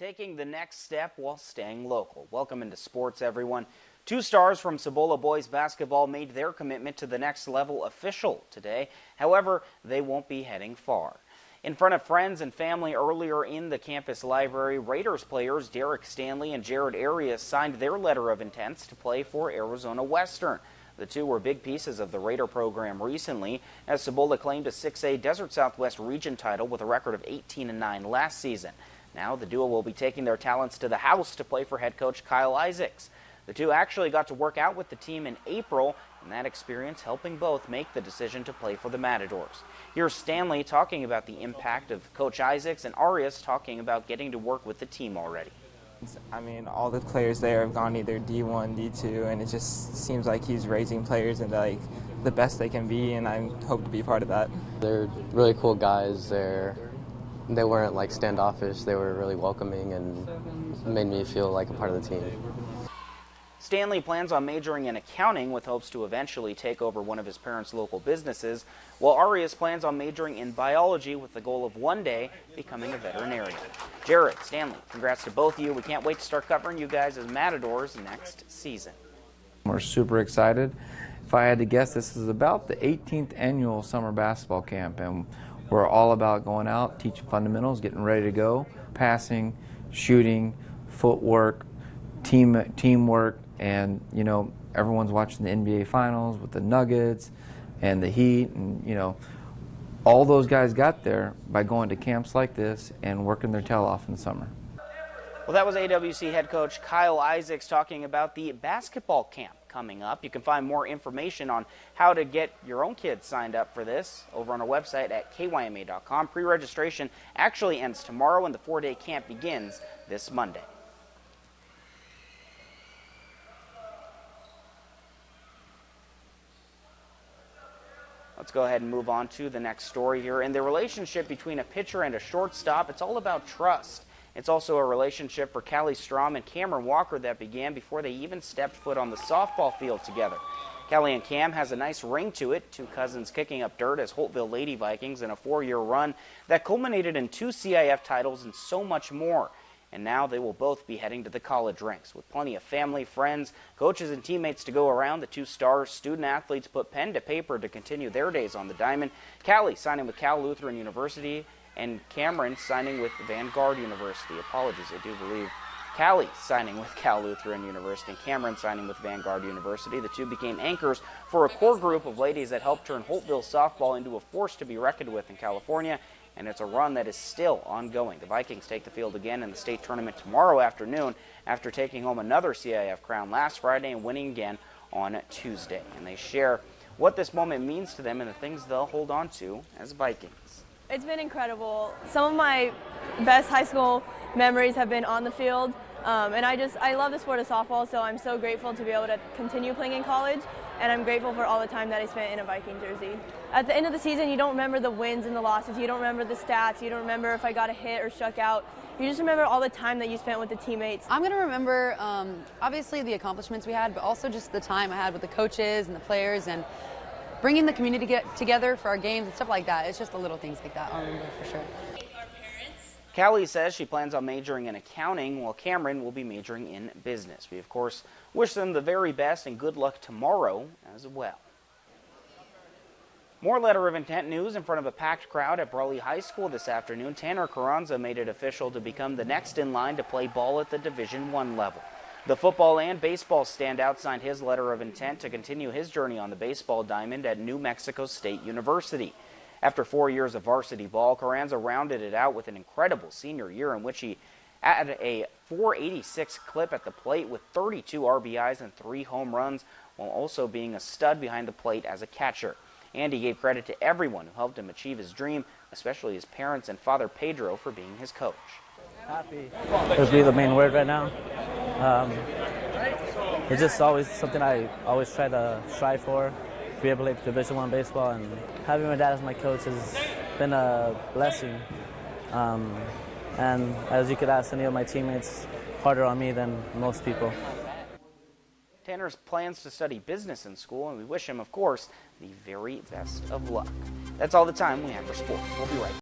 taking the next step while staying local. Welcome into sports, everyone. Two stars from Cibola boys basketball made their commitment to the next level official today. However, they won't be heading far. In front of friends and family earlier in the campus library, Raiders players Derek Stanley and Jared Arias signed their letter of intents to play for Arizona Western. The two were big pieces of the Raider program recently, as Cibola claimed a 6A Desert Southwest region title with a record of 18-9 last season. Now the duo will be taking their talents to the house to play for head coach Kyle Isaacs. The two actually got to work out with the team in April, and that experience helping both make the decision to play for the Matadors. Here's Stanley talking about the impact of Coach Isaacs, and Arias talking about getting to work with the team already. I mean, all the players there have gone either D1, D2, and it just seems like he's raising players into like the best they can be, and I hope to be part of that. They're really cool guys. They weren't like standoffish. They were really welcoming and made me feel like a part of the team. Stanley plans on majoring in accounting with hopes to eventually take over one of his parents' local businesses, while Arias plans on majoring in biology with the goal of one day becoming a veterinarian. Jared, Stanley, congrats to both of you. We can't wait to start covering you guys as Matadors next season. We're super excited. If I had to guess, this is about the 18th annual summer basketball camp, and we're all about going out, teaching fundamentals, getting ready to go, passing, shooting, footwork, teamwork. And, you know, everyone's watching the NBA Finals with the Nuggets and the Heat. And, you know, all those guys got there by going to camps like this and working their tail off in the summer. Well, that was AWC head coach Kyle Isaacs talking about the basketball camp coming up. You can find more information on how to get your own kids signed up for this over on our website at kyma.com. Pre-registration actually ends tomorrow, and the 4-day camp begins this Monday. Let's go ahead and move on to the next story here. In the relationship between a pitcher and a shortstop, it's all about trust. It's also a relationship for Callie Strom and Cameron Walker that began before they even stepped foot on the softball field together. Callie and Cam has a nice ring to it, two cousins kicking up dirt as Holtville Lady Vikings in a 4-year run that culminated in 2 CIF titles and so much more. And now they will both be heading to the college ranks. With plenty of family, friends, coaches, and teammates to go around, the two star student-athletes put pen to paper to continue their days on the diamond. Callie signing with Cal Lutheran University, and Cameron signing with Vanguard University. Apologies, I do believe Callie signing with Cal Lutheran University and Cameron signing with Vanguard University. The two became anchors for a core group of ladies that helped turn Holtville softball into a force to be reckoned with in California. And it's a run that is still ongoing. The Vikings take the field again in the state tournament tomorrow afternoon after taking home another CIF crown last Friday and winning again on Tuesday. And they share what this moment means to them and the things they'll hold on to as Vikings. It's been incredible. Some of my best high school memories have been on the field. And I love the sport of softball, so I'm so grateful to be able to continue playing in college, and I'm grateful for all the time that I spent in a Viking jersey. At the end of the season, you don't remember the wins and the losses, you don't remember the stats, you don't remember if I got a hit or struck out. You just remember all the time that you spent with the teammates. I'm going to remember, obviously, the accomplishments we had, but also just the time I had with the coaches and the players and bringing the community together for our games and stuff like that. It's just the little things like that I'll remember for sure. Callie says she plans on majoring in accounting, while Cameron will be majoring in business. We, of course, wish them the very best and good luck tomorrow as well. More letter of intent news in front of a packed crowd at Brawley High School this afternoon. Tanner Carranza made it official to become the next in line to play ball at the Division I level. The football and baseball standout signed his letter of intent to continue his journey on the baseball diamond at New Mexico State University. After 4 years of varsity ball, Carranza rounded it out with an incredible senior year in which he had a .486 clip at the plate with 32 RBIs and 3 home runs, while also being a stud behind the plate as a catcher. And he gave credit to everyone who helped him achieve his dream, especially his parents and Father Pedro for being his coach. Happy would be the main word right now. It's just always something I always try to strive for. Be able to play Division I baseball, and having my dad as my coach has been a blessing. And as you could ask any of my teammates, harder on me than most people. Tanner plans to study business in school, and we wish him, of course, the very best of luck. That's all the time we have for sports. We'll be right back.